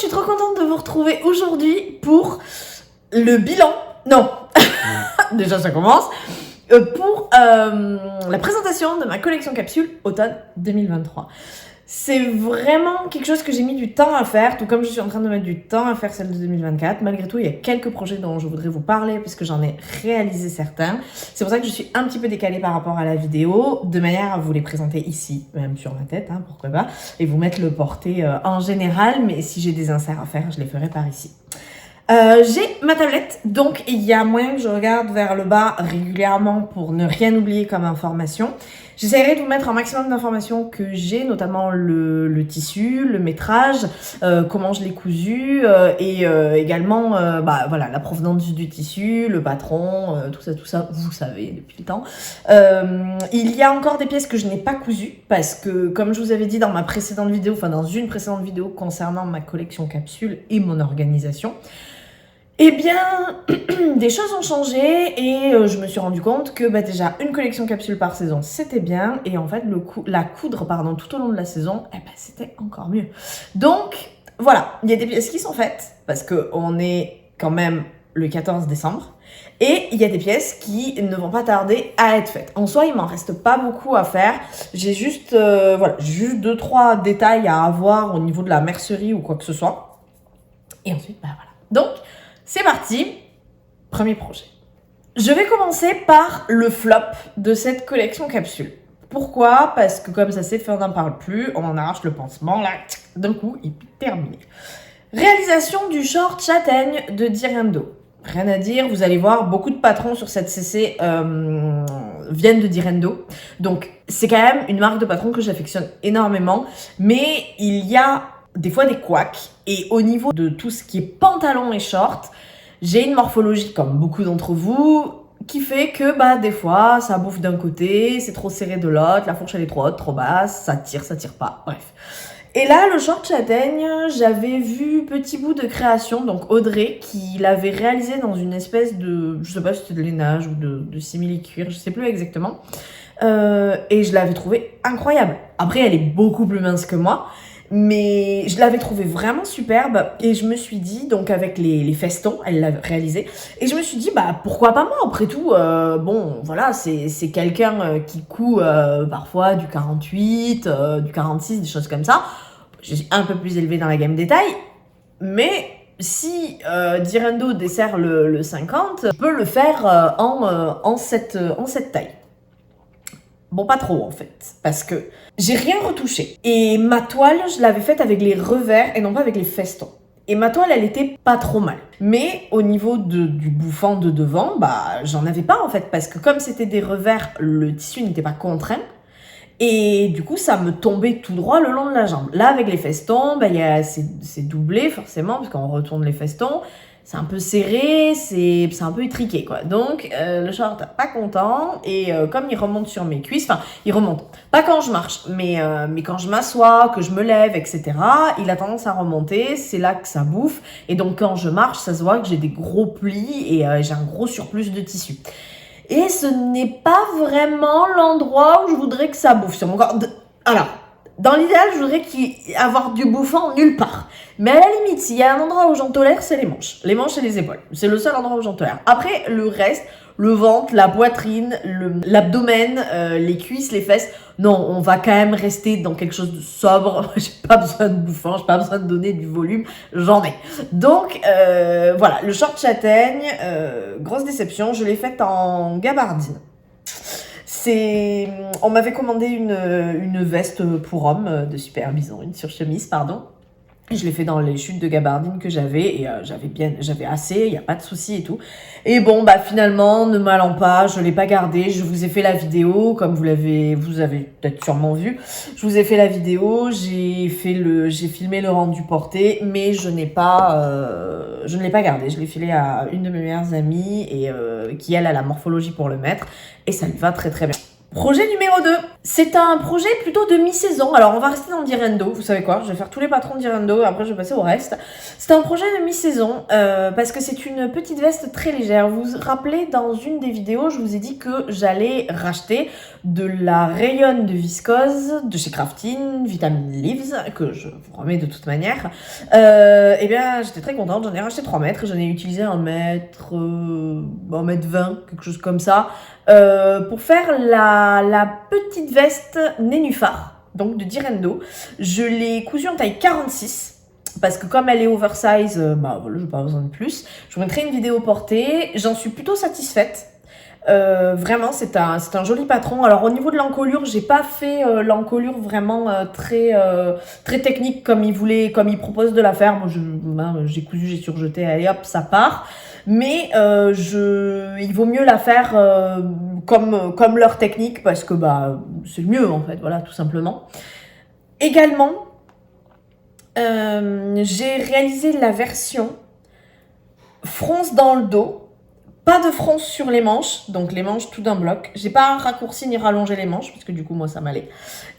suis trop contente de vous retrouver aujourd'hui pour le bilan. Non, déjà ça commence. Pour la présentation de ma collection capsule automne 2023. C'est vraiment quelque chose que j'ai mis du temps à faire, tout comme je suis en train de mettre du temps à faire celle de 2024. Malgré tout, il y a quelques projets dont je voudrais vous parler puisque j'en ai réalisé certains. C'est pour ça que je suis un petit peu décalée par rapport à la vidéo, de manière à vous les présenter ici, même sur ma tête, hein, pourquoi pas, et vous mettre le portrait en général, mais si j'ai des inserts à faire, je les ferai par ici. J'ai ma tablette, donc il y a moyen que je regarde vers le bas régulièrement pour ne rien oublier comme information. J'essaierai de vous mettre un maximum d'informations que j'ai, notamment le tissu, le métrage, comment je l'ai cousu, et également voilà, la provenance du tissu, le patron, tout ça, vous savez depuis le temps. Il y a encore des pièces que je n'ai pas cousues, parce que comme je vous avais dit dans ma précédente vidéo, enfin dans une précédente vidéo concernant ma collection capsule et mon organisation, eh bien, des choses ont changé et je me suis rendu compte que déjà une collection capsule par saison c'était bien et en fait la coudre tout au long de la saison, c'était encore mieux. Donc voilà, il y a des pièces qui sont faites parce qu'on est quand même le 14 décembre et il y a des pièces qui ne vont pas tarder à être faites. En soi, il m'en reste pas beaucoup à faire. J'ai juste 2-3 détails à avoir au niveau de la mercerie ou quoi que ce soit. Et ensuite, voilà. Donc c'est parti, premier projet. Je vais commencer par le flop de cette collection capsule. Pourquoi ? Parce que comme ça s'est fait, on n'en parle plus, on en arrache le pansement, là, d'un coup, et puis terminé. Réalisation du short châtaigne de Direndo. Rien à dire, vous allez voir, beaucoup de patrons sur cette CC viennent de Direndo. Donc, c'est quand même une marque de patron que j'affectionne énormément, mais il y a des fois des couacs, et au niveau de tout ce qui est pantalon et short, j'ai une morphologie comme beaucoup d'entre vous qui fait que des fois ça bouffe d'un côté, c'est trop serré de l'autre, la fourche elle est trop haute, trop basse, ça tire pas, bref. Et là le short châtaigne, j'avais vu petit bout de création, donc Audrey qui l'avait réalisé dans une espèce de, je sais pas si c'était de lainage ou de simili-cuir, je sais plus exactement, et je l'avais trouvé incroyable. Après elle est beaucoup plus mince que moi, mais je l'avais trouvé vraiment superbe et je me suis dit, donc avec les festons, elle l'a réalisé, et je me suis dit, pourquoi pas moi, après tout, voilà, c'est quelqu'un qui coud parfois du 48, du 46, des choses comme ça. Je suis un peu plus élevée dans la gamme des tailles, mais si Direndo dessert le 50, je peux le faire en cette taille. Bon, pas trop en fait, parce que j'ai rien retouché. Et ma toile, je l'avais faite avec les revers et non pas avec les festons. Et ma toile, elle était pas trop mal. Mais au niveau du bouffant de devant, j'en avais pas en fait, parce que comme c'était des revers, le tissu n'était pas contraint. Et du coup, ça me tombait tout droit le long de la jambe. Là, avec les festons, c'est doublé forcément, parce qu'on retourne les festons. C'est un peu serré, c'est un peu étriqué, quoi. Donc, le short, pas content. Et comme il remonte sur mes cuisses, il remonte. Pas quand je marche, mais quand je m'assois, que je me lève, etc., il a tendance à remonter. C'est là que ça bouffe. Et donc, quand je marche, ça se voit que j'ai des gros plis et j'ai un gros surplus de tissu. Et ce n'est pas vraiment l'endroit où je voudrais que ça bouffe sur mon corps. Alors, dans l'idéal, je voudrais avoir du bouffant nulle part. Mais à la limite, s'il y a un endroit où j'en tolère, c'est les manches. Les manches et les épaules. C'est le seul endroit où j'en tolère. Après, le reste, le ventre, la poitrine, l'abdomen, les cuisses, les fesses, non, on va quand même rester dans quelque chose de sobre. J'ai pas besoin de bouffant, j'ai pas besoin de donner du volume, j'en ai. Donc, voilà, le short châtaigne, grosse déception, je l'ai faite en gabardine. On m'avait commandé une veste pour homme de Super Bison, une surchemise, pardon. Je l'ai fait dans les chutes de gabardine que j'avais et j'avais assez, il n'y a pas de souci et tout. Et bon, finalement, ne m'allant pas, je l'ai pas gardé. Je vous ai fait la vidéo, comme vous avez peut-être sûrement vu. Je vous ai fait la vidéo, j'ai filmé le rendu porté, mais je ne l'ai pas gardé. Je l'ai filé à une de mes meilleures amies et qui elle a la morphologie pour le mettre et ça lui va très très bien. Projet numéro 2, c'est un projet plutôt de mi-saison. Alors on va rester dans Direndo, vous savez quoi, je vais faire tous les patrons de Direndo et après je vais passer au reste. C'est un projet de mi-saison parce que c'est une petite veste très légère. Vous vous rappelez, dans une des vidéos, je vous ai dit que j'allais racheter de la rayonne de viscose de chez Craftin, Vitamin Leaves, que je vous remets de toute manière. Et bien j'étais très contente, j'en ai racheté 3 mètres, j'en ai utilisé 1 mètre, 1 mètre 20, quelque chose comme ça. Pour faire la petite veste nénuphar, donc de Direndo. Je l'ai cousue en taille 46, parce que comme elle est oversize, voilà, je n'ai pas besoin de plus. Je vous mettrai une vidéo portée, j'en suis plutôt satisfaite. Vraiment, c'est un joli patron. Alors au niveau de l'encolure, j'ai pas fait l'encolure vraiment très technique comme il propose de la faire. Moi, j'ai cousu, j'ai surjeté, allez hop, ça part. Mais il vaut mieux la faire comme leur technique parce que c'est le mieux en fait, voilà, tout simplement. Également, j'ai réalisé la version fronce dans le dos. Pas de fronce sur les manches, donc les manches tout d'un bloc. J'ai pas raccourci ni rallongé les manches, parce que du coup, moi, ça m'allait.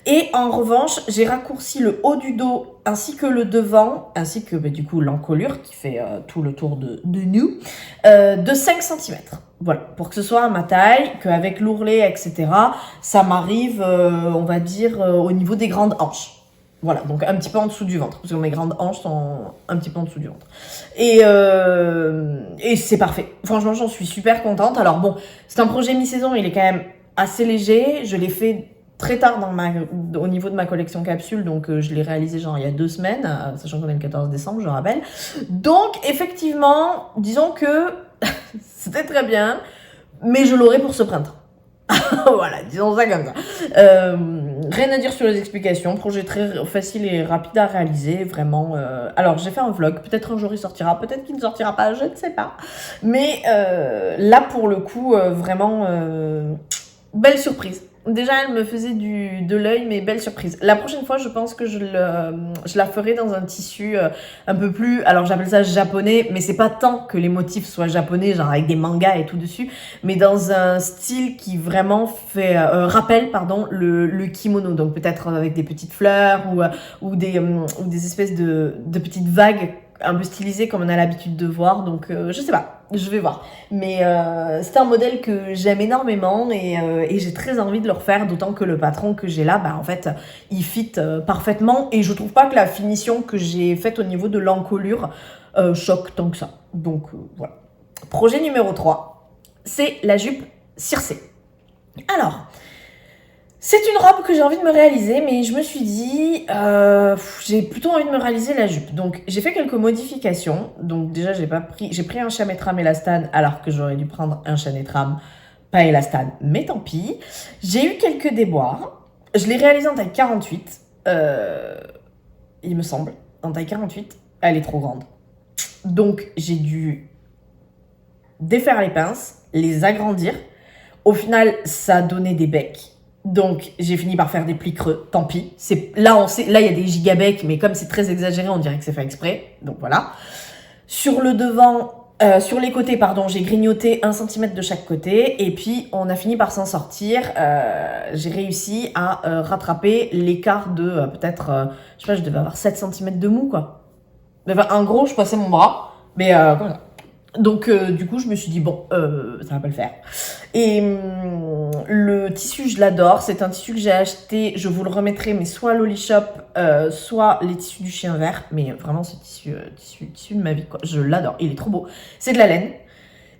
Et en revanche, j'ai raccourci le haut du dos, ainsi que le devant, ainsi que du coup l'encolure, qui fait tout le tour de nous, de 5 cm. Voilà, pour que ce soit à ma taille, qu'avec l'ourlet, etc., ça m'arrive, on va dire, au niveau des grandes hanches. Voilà, donc un petit peu en dessous du ventre, parce que mes grandes hanches sont un petit peu en dessous du ventre. Et c'est parfait. Franchement, j'en suis super contente. Alors bon, c'est un projet mi-saison, il est quand même assez léger. Je l'ai fait très tard au niveau de ma collection capsule, donc je l'ai réalisé genre il y a 2 semaines, sachant qu'on est le 14 décembre, je rappelle. Donc effectivement, disons que c'était très bien, mais je l'aurai pour ce printemps. Voilà, disons ça comme ça. Rien à dire sur les explications. Projet très facile et rapide à réaliser, vraiment. Alors, j'ai fait un vlog. Peut-être un jour il sortira, peut-être qu'il ne sortira pas, je ne sais pas. Mais là, pour le coup, vraiment, belle surprise. Déjà, elle me faisait de l'œil, mais belle surprise. La prochaine fois, je pense que je la ferai dans un tissu un peu plus... Alors, j'appelle ça japonais, mais c'est pas tant que les motifs soient japonais, genre avec des mangas et tout dessus, mais dans un style qui vraiment rappelle le kimono. Donc, peut-être avec des petites fleurs ou des espèces de petites vagues un peu stylisé comme on a l'habitude de voir, donc je sais pas, je vais voir. Mais c'est un modèle que j'aime énormément et j'ai très envie de le refaire, d'autant que le patron que j'ai là, en fait, il fit parfaitement et je trouve pas que la finition que j'ai faite au niveau de l'encolure choque tant que ça. Donc voilà. Projet numéro 3, c'est la jupe circée. Alors, c'est une robe que j'ai envie de me réaliser, mais je me suis dit, j'ai plutôt envie de me réaliser la jupe. Donc, j'ai fait quelques modifications. Donc, déjà, j'ai pris un chamétram élastane, alors que j'aurais dû prendre un chamétram pas élastane, mais tant pis. J'ai eu quelques déboires. Je l'ai réalisé en taille 48, il me semble. En taille 48, elle est trop grande. Donc, j'ai dû défaire les pinces, les agrandir. Au final, ça a donné des becs. Donc, j'ai fini par faire des plis creux, tant pis. Là, il y a des gigabecs, mais comme c'est très exagéré, on dirait que c'est fait exprès. Donc, voilà. Sur le devant, sur les côtés, j'ai grignoté 1 cm de chaque côté. Et puis, on a fini par s'en sortir. J'ai réussi à rattraper l'écart de peut-être, je sais pas, je devais avoir 7 cm de mou, quoi. Enfin, en gros, je passais mon bras, mais comme ça. Donc, du coup, je me suis dit, bon, ça va pas le faire. Et le tissu, je l'adore. C'est un tissu que j'ai acheté, je vous le remettrai, mais soit à Loli Shop, soit les tissus du chien vert. Mais vraiment, ce tissu de ma vie, quoi. Je l'adore. Il est trop beau. C'est de la laine.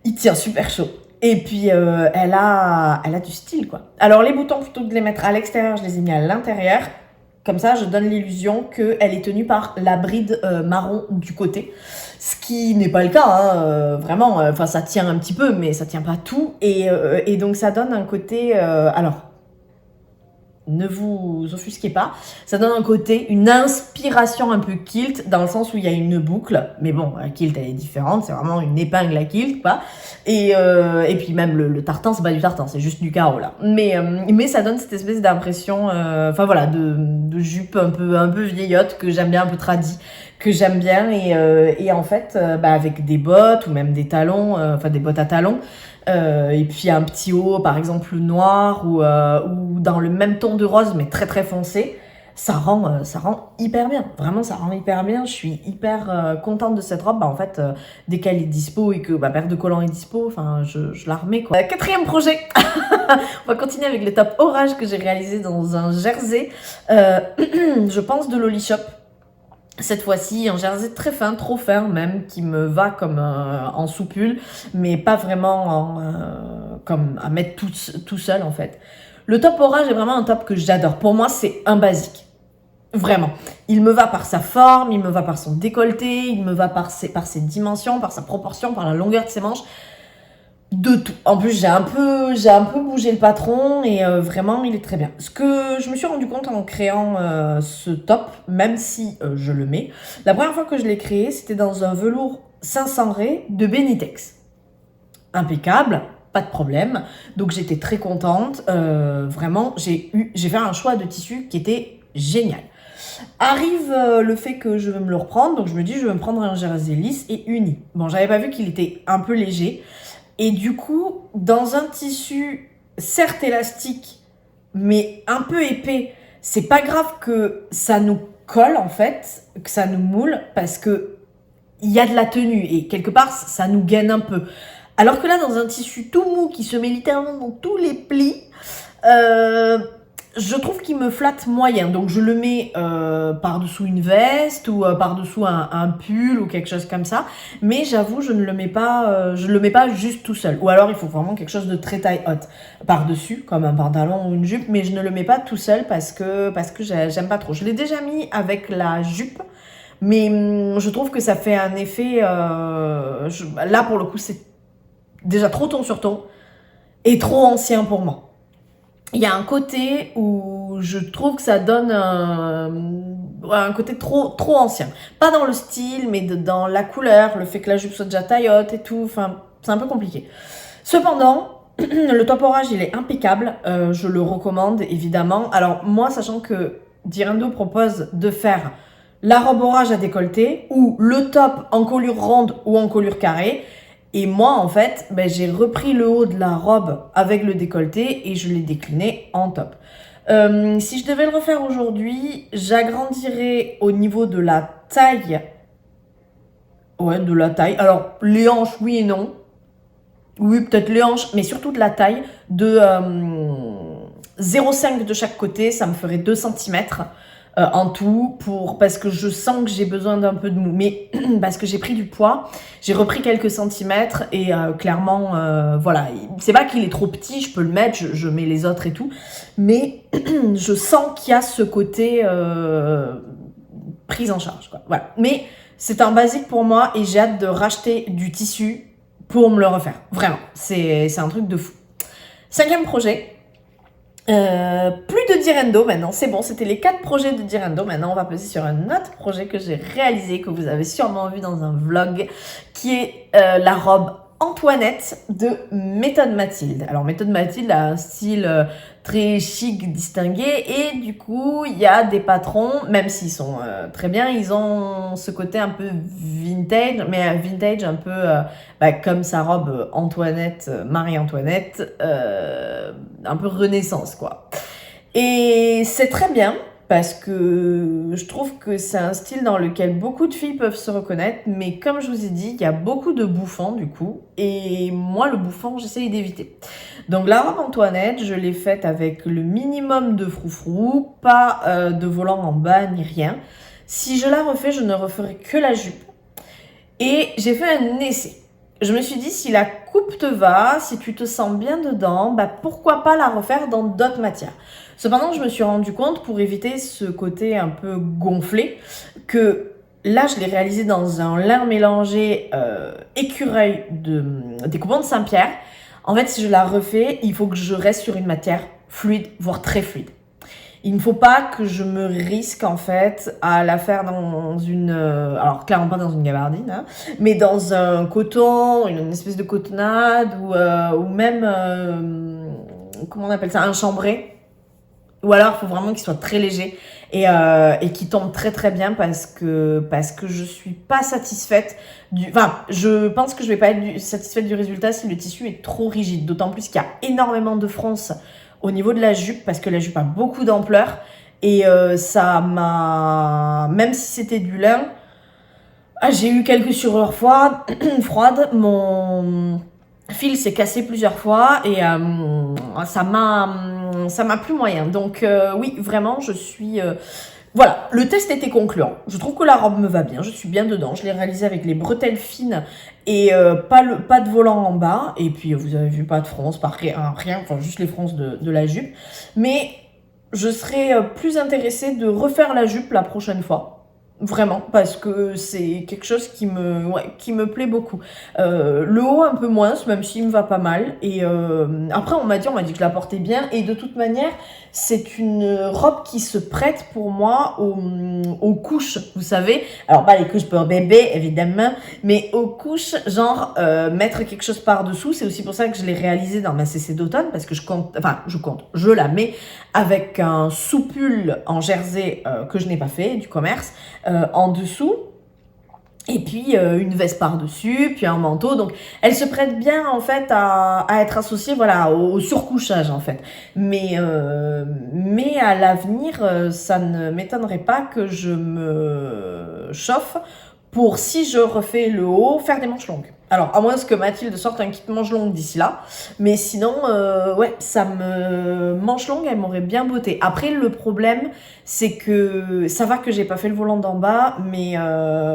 Il tient super chaud. Et puis, elle a du style, quoi. Alors, les boutons, plutôt que de les mettre à l'extérieur, je les ai mis à l'intérieur. Comme ça, je donne l'illusion qu'elle est tenue par la bride marron du côté. Ce qui n'est pas le cas, hein, vraiment. Enfin, ça tient un petit peu, mais ça tient pas tout. Et donc, ça donne un côté... alors, ne vous offusquez pas. Ça donne un côté, une inspiration un peu kilt, dans le sens où il y a une boucle. Mais bon, la kilt, elle est différente. C'est vraiment une épingle à kilt, quoi. Et puis même le tartan, c'est pas du tartan, c'est juste du carreau, là. Mais ça donne cette espèce d'impression, enfin voilà, de jupe un peu vieillotte, que j'aime bien, un peu tradie, que j'aime bien et en fait avec des bottes ou même des talons, enfin des bottes à talons et puis un petit haut par exemple noir ou dans le même ton de rose mais très très foncé, ça rend hyper bien, vraiment ça rend hyper bien. Je suis hyper contente de cette robe. En fait dès qu'elle est dispo et que ma paire de collants est dispo, enfin je la remets quoi. Quatrième projet. On va continuer avec le top orage que j'ai réalisé dans un jersey je pense de Loli Shop. Cette fois-ci, un jersey très fin, trop fin même, qui me va comme en soupule, mais pas vraiment comme à mettre tout seul en fait. Le top orage est vraiment un top que j'adore. Pour moi, c'est un basique. Vraiment. Il me va par sa forme, il me va par son décolleté, il me va par ses dimensions, par sa proportion, par la longueur de ses manches. De tout. En plus, j'ai un peu bougé le patron et vraiment, il est très bien. Ce que je me suis rendu compte en créant ce top, même si je le mets, la première fois que je l'ai créé, c'était dans un velours 500 raies de Benitex. Impeccable, pas de problème. Donc, j'étais très contente. Vraiment, j'ai fait un choix de tissu qui était génial. Arrive le fait que je veux me le reprendre, donc je me dis je vais me prendre un jersey lisse et uni. Bon, j'avais pas vu qu'il était un peu léger. Et du coup, dans un tissu certes élastique, mais un peu épais, c'est pas grave que ça nous colle en fait, que ça nous moule, parce que il y a de la tenue et quelque part ça nous gaine un peu. Alors que là, dans un tissu tout mou qui se met littéralement dans tous les plis, je trouve qu'il me flatte moyen. Donc je le mets par-dessous une veste ou par-dessous un pull ou quelque chose comme ça. Mais j'avoue, je le mets pas juste tout seul. Ou alors il faut vraiment quelque chose de très taille haute par-dessus, comme un pantalon ou une jupe. Mais je ne le mets pas tout seul parce que j'aime pas trop. Je l'ai déjà mis avec la jupe. Mais je trouve que ça fait un effet... là, pour le coup, c'est déjà trop ton sur ton et trop ancien pour moi. Il y a un côté où je trouve que ça donne un côté trop ancien. Pas dans le style, mais dans la couleur, le fait que la jupe soit déjà taille haute et tout. Enfin, c'est un peu compliqué. Cependant, le top orage, il est impeccable. Je le recommande, évidemment. Alors, moi, sachant que Direndo propose de faire la robe orage à décolleté ou le top en colure ronde ou en colure carrée. Et moi, en fait, j'ai repris le haut de la robe avec le décolleté et je l'ai décliné en top. Si je devais le refaire aujourd'hui, j'agrandirais au niveau de la taille. Ouais, de la taille. Alors, les hanches, oui et non. Oui, peut-être les hanches, mais surtout de la taille. De 0,5 de chaque côté, ça me ferait 2 cm. En tout parce que je sens que j'ai besoin d'un peu de mou, mais parce que j'ai pris du poids, j'ai repris quelques centimètres et clairement voilà, c'est pas qu'il est trop petit, je peux le mettre, je mets les autres et tout, mais je sens qu'il y a ce côté prise en charge quoi. Voilà, mais c'est un basique pour moi et j'ai hâte de racheter du tissu pour me le refaire, vraiment, c'est un truc de fou. 5e projet. Plus de Direndo maintenant, c'est bon, c'était les 4 projets de Direndo. Maintenant, on va passer sur un autre projet que j'ai réalisé, que vous avez sûrement vu dans un vlog, qui est la robe Antoinette de Méthode Mathilde. Alors, Méthode Mathilde a un style très chic, distingué, et du coup, il y a des patrons, même s'ils sont très bien, ils ont ce côté un peu vintage, mais vintage un peu comme sa robe Antoinette, Marie-Antoinette, un peu renaissance, quoi. Et c'est très bien, parce que je trouve que c'est un style dans lequel beaucoup de filles peuvent se reconnaître, mais comme je vous ai dit, il y a beaucoup de bouffants du coup, et moi le bouffant j'essaye d'éviter. Donc la robe Antoinette, je l'ai faite avec le minimum de froufrou, pas de volant en bas ni rien. Si je la refais, je ne referai que la jupe. Et j'ai fait un essai. Je me suis dit, si la coupe te va, si tu te sens bien dedans, pourquoi pas la refaire dans d'autres matières. Cependant, je me suis rendu compte, pour éviter ce côté un peu gonflé, que là, je l'ai réalisé dans un lin mélangé écureuil des coupons de Saint-Pierre. En fait, si je la refais, il faut que je reste sur une matière fluide, voire très fluide. Il ne faut pas que je me risque en fait à la faire dans une... alors clairement pas dans une gabardine, hein, mais dans un coton, une espèce de cotonnade ou même... comment on appelle ça, un chambré. Ou alors, il faut vraiment qu'il soit très léger et qu'il tombe très très bien parce que je suis pas satisfaite Enfin, je pense que je vais pas être satisfaite du résultat si le tissu est trop rigide. D'autant plus qu'il y a énormément de fronces au niveau de la jupe parce que la jupe a beaucoup d'ampleur et ça m'a... Même si c'était du lin, j'ai eu quelques sueurs froides. Mon fil s'est cassé plusieurs fois et ça m'a plu moyen. Donc oui, vraiment, je suis... Voilà, le test était concluant. Je trouve que la robe me va bien, je suis bien dedans. Je l'ai réalisée avec les bretelles fines et pas de volant en bas. Et puis vous avez vu, pas de fronce, pas rien, enfin juste les fronces de la jupe. Mais je serais plus intéressée de refaire la jupe la prochaine fois. Vraiment, parce que c'est quelque chose qui me plaît beaucoup. Le haut un peu moins, même s'il me va pas mal. Et après on m'a dit que je la portais bien. Et de toute manière, c'est une robe qui se prête pour moi aux couches, vous savez. Alors pas les couches pour bébé, évidemment, mais aux couches, genre mettre quelque chose par-dessous. C'est aussi pour ça que je l'ai réalisé dans ma CC d'automne, parce que je la mets avec un soupule en jersey que je n'ai pas fait, du commerce, en dessous. Et puis une veste par-dessus, puis un manteau. Donc elle se prête bien en fait à être associée au surcouchage en fait. Mais à l'avenir, ça ne m'étonnerait pas que je me chauffe pour, si je refais le haut, faire des manches longues. Alors, à moins que Mathilde sorte un kit manche longue d'ici là. Mais sinon, manche longue, elle m'aurait bien botté. Après, le problème, c'est que ça va que j'ai pas fait le volant d'en bas, mais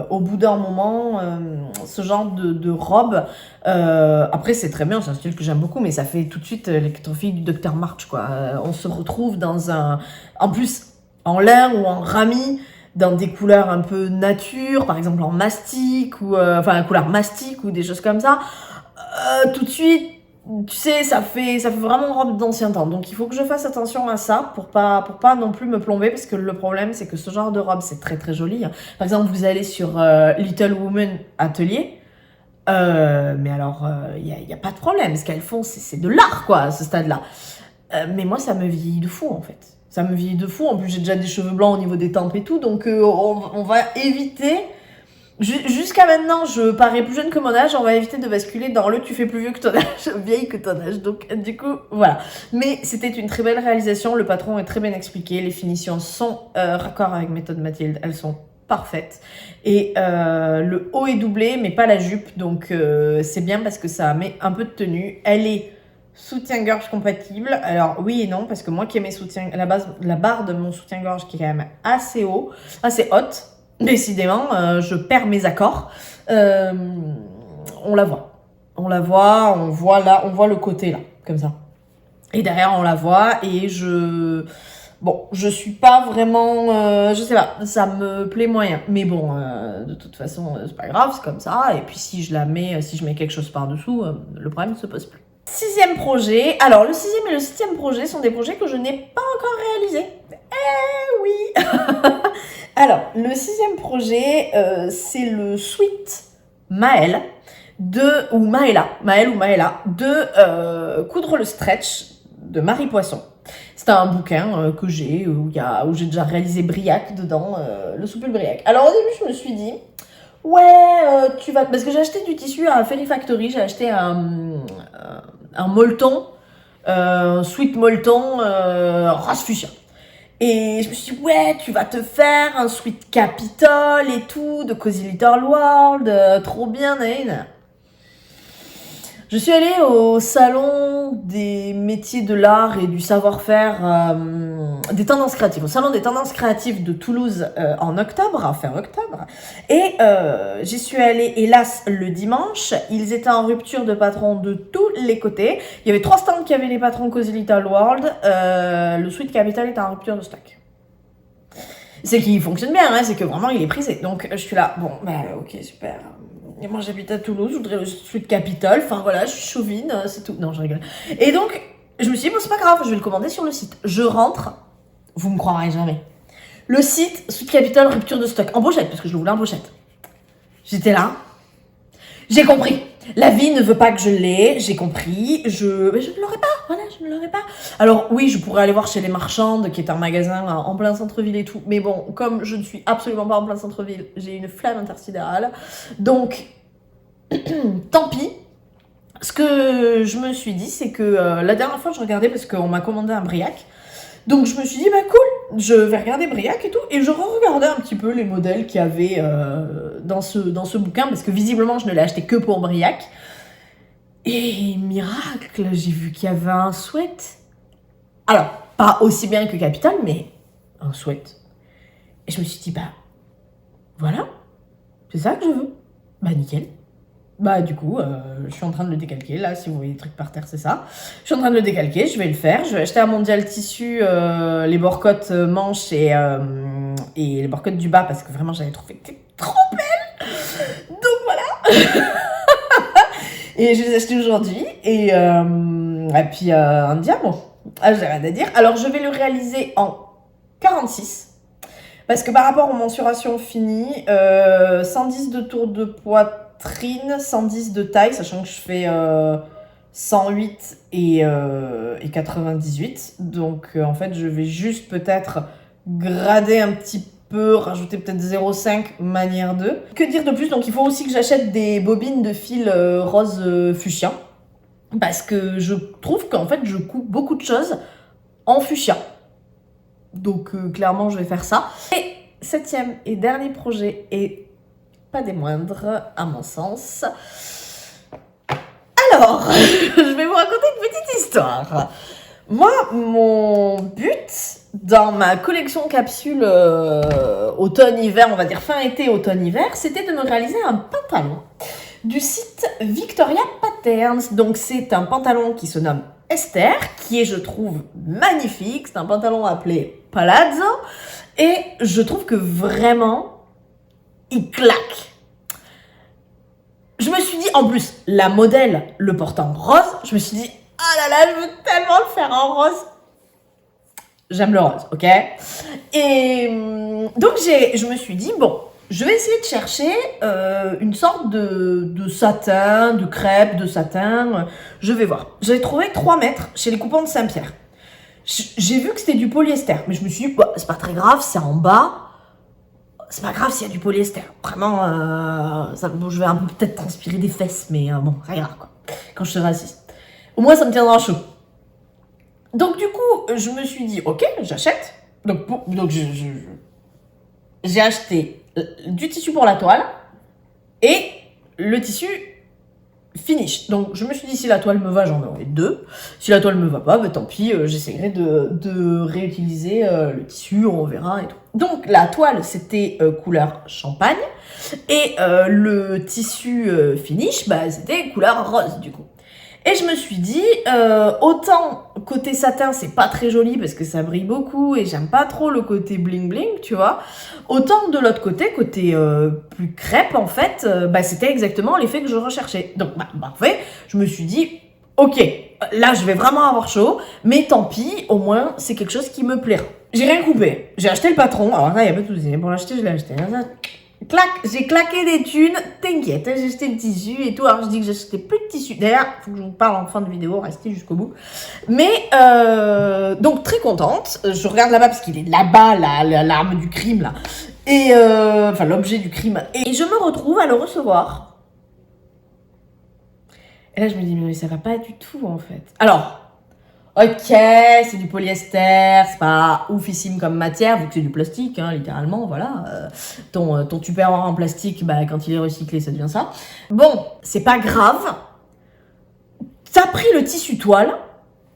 au bout d'un moment, ce genre de robe, après c'est très bien, c'est un style que j'aime beaucoup, mais ça fait tout de suite l'électrophile du Dr March, quoi. On se retrouve en plus, en lin ou en rami, dans des couleurs un peu nature, par exemple en mastic, ou la couleur mastic ou des choses comme ça. Tout de suite, tu sais, ça fait vraiment robe d'ancien temps. Donc il faut que je fasse attention à ça pour pas non plus me plomber, parce que le problème c'est que ce genre de robe c'est très très joli. Par exemple, vous allez sur Little Women Atelier, mais alors il y a pas de problème. Ce qu'elles font, c'est de l'art, quoi, à ce stade-là. Mais moi, ça me vieillit de fou en fait. Ça me vieillit de fou. En plus, j'ai déjà des cheveux blancs au niveau des tempes et tout, donc on va éviter. Jusqu'à maintenant, je parais plus jeune que mon âge, on va éviter de basculer dans le tu fais plus vieux que ton âge, vieille que ton âge. Donc, du coup, voilà. Mais c'était une très belle réalisation, le patron est très bien expliqué, les finitions sont raccord avec méthode Mathilde, elles sont parfaites. Et le haut est doublé, mais pas la jupe, donc c'est bien parce que ça met un peu de tenue. Elle est soutien-gorge compatible. Alors oui et non, parce que moi qui ai mes soutiens, la barre de mon soutien-gorge qui est quand même assez haute. Décidément, je perds mes accords. On la voit. On voit le côté là, comme ça. Et derrière, on la voit et je suis pas vraiment... je sais pas, ça me plaît moyen. Mais bon, de toute façon, c'est pas grave, c'est comme ça. Et puis si je mets quelque chose par-dessous, le problème ne se pose plus. Sixième projet. Alors, le sixième et le septième projet sont des projets que je n'ai pas encore réalisés. Eh oui. Alors, le sixième projet, c'est le Sweet Maël Maëla de Coudre le Stretch de Marie Poisson. C'est un bouquin que j'ai, où j'ai déjà réalisé Briac dedans, le soupule Briac. Alors, au début, je me suis dit... parce que j'ai acheté du tissu à Fairy Factory, j'ai acheté un molleton, un sweet molleton rose fuchsia. Et je me suis dit, tu vas te faire un sweet Capitol et tout, de Cozy Little World, trop bien, Naïne. Je suis allée au salon des métiers de l'art et du savoir-faire des tendances créatives, au salon des tendances créatives de Toulouse fin octobre. Et j'y suis allée, hélas, le dimanche. Ils étaient en rupture de patrons de tous les côtés. Il y avait 3 stands qui avaient les patrons Cozy Little World. Le Sweet Capital était en rupture de stock. C'est qu'il fonctionne bien, c'est que vraiment il est prisé. Donc je suis là, ok, super. Et moi j'habite à Toulouse, je voudrais le Sweet Capital, enfin voilà, je suis chauvine, c'est tout. Non, je rigole. Et donc, je me suis dit, c'est pas grave, je vais le commander sur le site. Je rentre, vous me croirez jamais. Le site, Sweet Capital, rupture de stock, en pochette, parce que je le voulais en pochette. J'étais là, j'ai compris. La vie ne veut pas que je l'ai, j'ai compris, mais je ne l'aurai pas, voilà, je ne l'aurai pas. Alors oui, je pourrais aller voir chez les Marchandes, qui est un magasin en plein centre-ville et tout, mais bon, comme je ne suis absolument pas en plein centre-ville, j'ai une flamme intersidérale, donc tant pis. Ce que je me suis dit, c'est que la dernière fois, je regardais parce qu'on m'a commandé un Briac, donc je me suis dit, bah cool, je vais regarder Briac et tout, et je regardais un petit peu les modèles qu'il y avait dans ce bouquin, parce que visiblement je ne l'ai acheté que pour Briac. Et miracle, j'ai vu qu'il y avait un sweat. Alors, pas aussi bien que Capital, mais un sweat. Et je me suis dit, bah voilà, c'est ça que je veux. Bah nickel. Bah du coup, je suis en train de le décalquer, là, si vous voyez les trucs par terre, c'est ça. Je suis en train de le décalquer, je vais le faire. Je vais acheter à Mondial Tissu les borcottes manches et les borcottes du bas, parce que vraiment, j'avais trouvé que c'était trop belle. Donc voilà. Et je les ai achetés aujourd'hui, et puis un diamant. Ah, j'ai rien à dire. Alors, je vais le réaliser en 46. Parce que par rapport aux mensurations finies, 110 de tour de poitrine, 110 de taille, sachant que je fais 108 et 98. Donc en fait, je vais juste peut-être grader un petit peu, rajouter peut-être 0,5 manière 2. Que dire de plus? Donc il faut aussi que j'achète des bobines de fil rose fuchsia. Parce que je trouve qu'en fait, je coupe beaucoup de choses en fuchsia. Donc clairement, je vais faire ça. Et 7e et dernier projet, et pas des moindres à mon sens. Alors, je vais vous raconter une petite histoire. Moi, mon but dans ma collection capsule automne-hiver, on va dire fin été, automne-hiver, c'était de me réaliser un pantalon du site Victoria Patterns. Donc c'est un pantalon qui se nomme Esther, qui est, je trouve, magnifique. C'est un pantalon appelé Palazzo, et je trouve que vraiment, il claque. Je me suis dit, en plus, la modèle le porte en rose. Je me suis dit, ah là là, je veux tellement le faire en rose. J'aime le rose, ok? Et donc, je me suis dit, bon, je vais essayer de chercher une sorte de satin, de crêpe, de satin. Je vais voir. J'ai trouvé 3 mètres chez les coupons de Saint-Pierre. J'ai vu que c'était du polyester, mais je me suis dit, bah, c'est pas très grave, c'est en bas. C'est pas grave s'il y a du polyester. Vraiment, bon, je vais un peu peut-être transpirer des fesses, mais bon, ça ira, quoi. Quand je serai assise. Au moins, ça me tiendra chaud. Donc, du coup, je me suis dit, ok, j'achète. Donc j'ai acheté du tissu pour la toile et le tissu finish. Donc, je me suis dit, si la toile me va, j'en aurai 2. Si la toile me va pas, bah, tant pis, j'essaierai de réutiliser le tissu, on verra et tout. Donc, la toile, c'était couleur champagne. Et le tissu finish, bah, c'était couleur rose, du coup. Et je me suis dit, autant côté satin, c'est pas très joli parce que ça brille beaucoup et j'aime pas trop le côté bling bling, tu vois. Autant de l'autre côté plus crêpe, en fait, bah, c'était exactement l'effet que je recherchais. Donc, parfait, je me suis dit, ok, là, je vais vraiment avoir chaud, mais tant pis, au moins, c'est quelque chose qui me plaira. J'ai rien coupé. J'ai acheté le patron. Alors là, il n'y a pas de souci. Pour l'acheter, je l'ai acheté. J'ai claqué des thunes, t'inquiète, j'ai acheté le tissu et tout. Alors je dis que j'ai acheté plus de tissu. D'ailleurs, il faut que je vous parle en fin de vidéo, restez jusqu'au bout. Mais, donc très contente. Je regarde là-bas parce qu'il est là-bas, l'arme du crime, là. Et, enfin, l'objet du crime. Et je me retrouve à le recevoir. Et là, je me dis, mais ça va pas du tout, en fait. Alors, ok, c'est du polyester, c'est pas oufissime comme matière, vu que c'est du plastique, hein, littéralement, voilà. Ton tupperware en plastique, bah, quand il est recyclé, ça devient ça. Bon, c'est pas grave. T'as pris le tissu toile,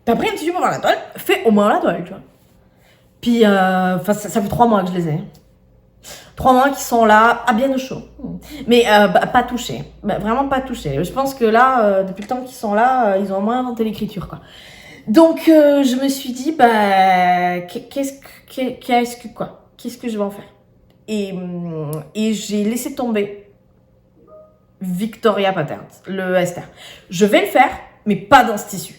t'as pris un tissu pour faire la toile, fais au moins la toile, tu vois. Puis, ça fait 3 mois que je les ai. 3 mois qui sont là, à bien au chaud. Mais pas touchés. Bah, vraiment pas touchés. Je pense que là, depuis le temps qu'ils sont là, ils ont au moins inventé l'écriture, quoi. Donc, je me suis dit, bah, qu'est-ce que je vais en faire? Et j'ai laissé tomber Victoria Patterns, le Esther. Je vais le faire, mais pas dans ce tissu.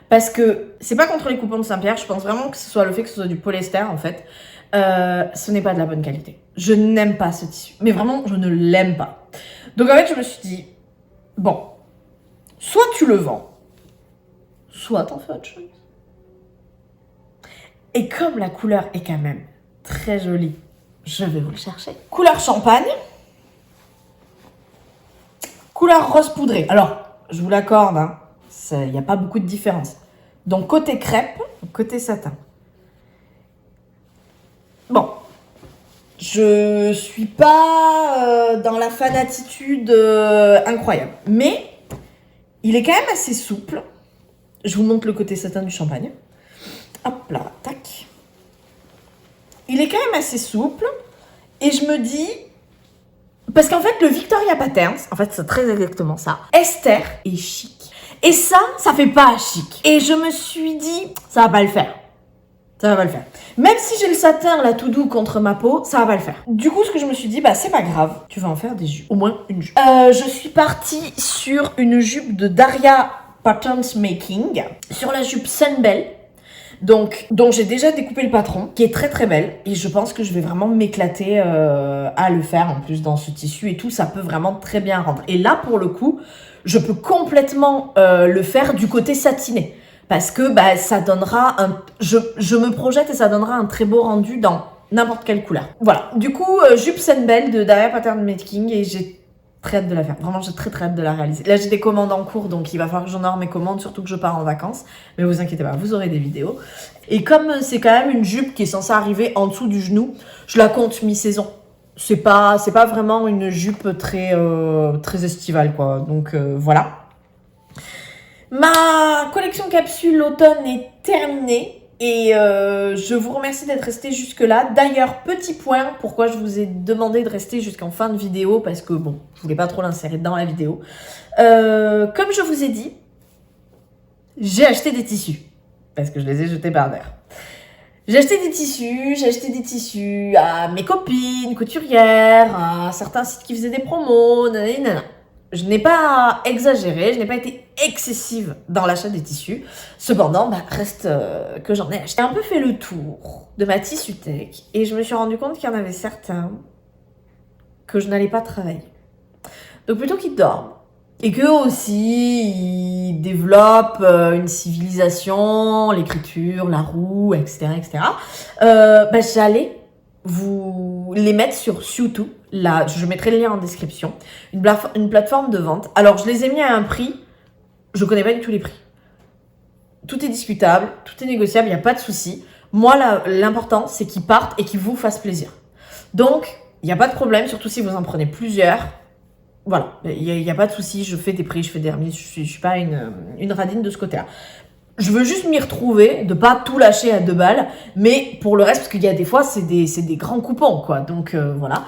Parce que c'est pas contre les coupons de Saint-Pierre, je pense vraiment que ce soit le fait que ce soit du polyester, en fait. Ce n'est pas de la bonne qualité. Je n'aime pas ce tissu. Mais vraiment, je ne l'aime pas. Donc, en fait, je me suis dit, bon, soit tu le vends, soit t'en fais autre chose. Et comme la couleur est quand même très jolie, je vais vous le chercher. Couleur champagne. Couleur rose poudrée. Alors, je vous l'accorde, hein, il n'y a pas beaucoup de différence. Donc, côté crêpe, côté satin. Bon, je suis pas dans la fanatitude incroyable. Mais, il est quand même assez souple. Je vous montre le côté satin du champagne. Hop là, tac. Il est quand même assez souple. Et je me dis... Parce qu'en fait, le Victoria Patterns, en fait, c'est très exactement ça. Esther est chic. Et ça fait pas chic. Et je me suis dit, ça va pas le faire. Ça va pas le faire. Même si j'ai le satin là tout doux contre ma peau, ça va pas le faire. Du coup, ce que je me suis dit, bah c'est pas grave, tu vas en faire des jupes. Au moins une jupe. Je suis partie sur une jupe de Daria Patterns Making. Sur la jupe Sunbelle. Donc, dont j'ai déjà découpé le patron, qui est très très belle. Et je pense que je vais vraiment m'éclater à le faire. En plus, dans ce tissu et tout, ça peut vraiment très bien rendre. Et là, pour le coup, je peux complètement le faire du côté satiné. Parce que bah, ça donnera un... Je me projette et ça donnera un très beau rendu dans n'importe quelle couleur. Voilà. Du coup, jupe Sunbelle de Daria Pattern Making et j'ai très hâte de la faire. Vraiment, j'ai très hâte de la réaliser. Là, j'ai des commandes en cours, donc il va falloir que j'honore mes commandes, surtout que je pars en vacances. Mais vous inquiétez pas, vous aurez des vidéos. Et comme c'est quand même une jupe qui est censée arriver en dessous du genou, je la compte mi-saison. C'est pas vraiment une jupe très estivale, quoi. Donc, voilà. Ma collection capsule automne est terminée. Et je vous remercie d'être resté jusque-là. D'ailleurs, petit point, pourquoi je vous ai demandé de rester jusqu'en fin de vidéo, parce que bon, je voulais pas trop l'insérer dans la vidéo. Comme je vous ai dit, j'ai acheté des tissus, parce que je les ai jetés par terre. J'ai acheté des tissus à mes copines couturières, à certains sites qui faisaient des promos, nanana. Je n'ai pas exagéré, je n'ai pas été excessive dans l'achat des tissus. Cependant, bah, reste que j'en ai acheté. J'ai un peu fait le tour de ma tissuthèque et je me suis rendu compte qu'il y en avait certains que je n'allais pas travailler. Donc plutôt qu'ils dorment et qu'eux aussi, ils développent une civilisation, l'écriture, la roue, etc. Bah, j'allais vous les mettre sur Sewtoo. Là, je mettrai le lien en description. Une plateforme de vente. Alors, je les ai mis à un prix. Je connais pas du tout les prix. Tout est discutable, tout est négociable, il n'y a pas de souci. Moi, l'important, c'est qu'ils partent et qu'ils vous fassent plaisir. Donc, il n'y a pas de problème, surtout si vous en prenez plusieurs. Voilà, il n'y a pas de souci. Je fais des prix, je fais des remises. Je suis pas une radine de ce côté-là. Je veux juste m'y retrouver, de pas tout lâcher à 2 balles, mais pour le reste, parce qu'il y a des fois, c'est des grands coupons, quoi. Donc, voilà.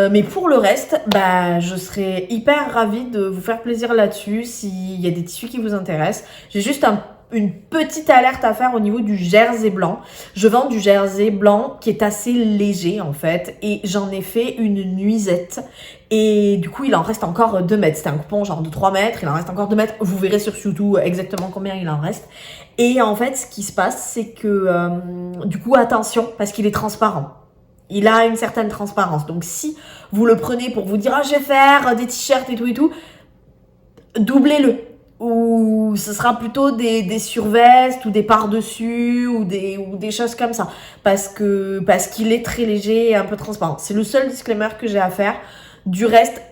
Mais pour le reste, bah, je serais hyper ravie de vous faire plaisir là-dessus, s'il y a des tissus qui vous intéressent. J'ai juste une petite alerte à faire au niveau du jersey blanc. Je vends du jersey blanc qui est assez léger, en fait, et j'en ai fait une nuisette. Et du coup, il en reste encore 2 mètres. C'était un coupon genre de 3 mètres. Il en reste encore 2 mètres. Vous verrez sur Sewtoo exactement combien il en reste. Et en fait, ce qui se passe, c'est que du coup, attention, parce qu'il est transparent. Il a une certaine transparence. Donc, si vous le prenez pour vous dire « Ah, je vais faire des t-shirts et tout », doublez-le. Ou ce sera plutôt des survestes ou des par-dessus ou des choses comme ça. Parce qu'il est très léger et un peu transparent. C'est le seul disclaimer que j'ai à faire. Du reste,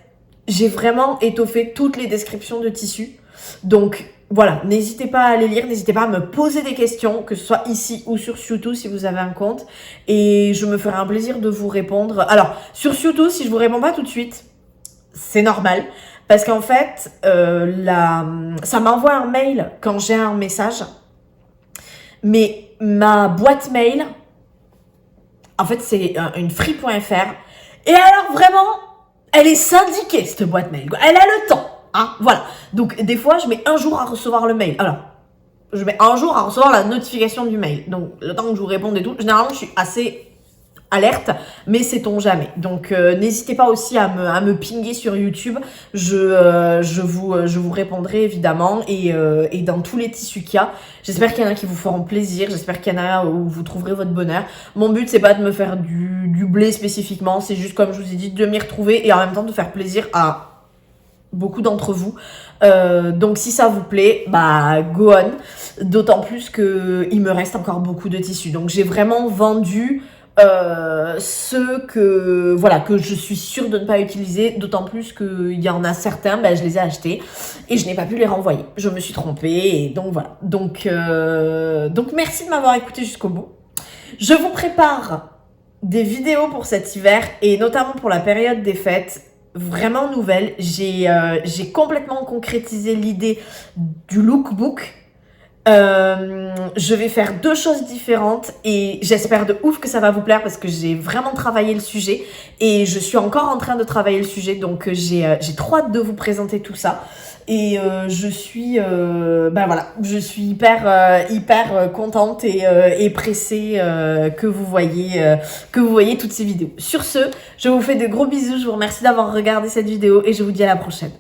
j'ai vraiment étoffé toutes les descriptions de tissus. Donc, voilà, n'hésitez pas à les lire, n'hésitez pas à me poser des questions, que ce soit ici ou sur Sewtoo si vous avez un compte. Et je me ferai un plaisir de vous répondre. Alors, sur Sewtoo, si je vous réponds pas tout de suite, c'est normal. Parce qu'en fait, ça m'envoie un mail quand j'ai un message. Mais ma boîte mail, en fait, c'est une free.fr. Et alors, vraiment... Elle est syndiquée, cette boîte mail. Elle a le temps. Hein, voilà. Donc, des fois, je mets 1 jour à recevoir le mail. Alors, je mets 1 jour à recevoir la notification du mail. Donc, le temps que je vous réponde et tout. Généralement, je suis assez alerte, mais sait-on jamais. Donc, n'hésitez pas aussi à me pinguer sur YouTube. Je vous répondrai évidemment. Et dans tous les tissus qu'il y a, j'espère qu'il y en a qui vous feront plaisir. J'espère qu'il y en a où vous trouverez votre bonheur. Mon but, c'est pas de me faire du blé spécifiquement. C'est juste, comme je vous ai dit, de m'y retrouver et en même temps de faire plaisir à beaucoup d'entre vous. Donc si ça vous plaît, bah go on. D'autant plus que il me reste encore beaucoup de tissus. Donc j'ai vraiment vendu ceux que voilà que je suis sûre de ne pas utiliser, d'autant plus qu'il y en a certains, ben, je les ai achetés et je n'ai pas pu les renvoyer. Je me suis trompée et donc voilà. Donc merci de m'avoir écouté jusqu'au bout. Je vous prépare des vidéos pour cet hiver et notamment pour la période des fêtes. Vraiment nouvelle. J'ai complètement concrétisé l'idée du lookbook. Je vais faire 2 choses différentes et j'espère de ouf que ça va vous plaire parce que j'ai vraiment travaillé le sujet et je suis encore en train de travailler le sujet, donc j'ai trop hâte de vous présenter tout ça et je suis voilà, je suis hyper contente et pressée que vous voyez toutes ces vidéos. Sur ce, je vous fais de gros bisous, je vous remercie d'avoir regardé cette vidéo et je vous dis à la prochaine.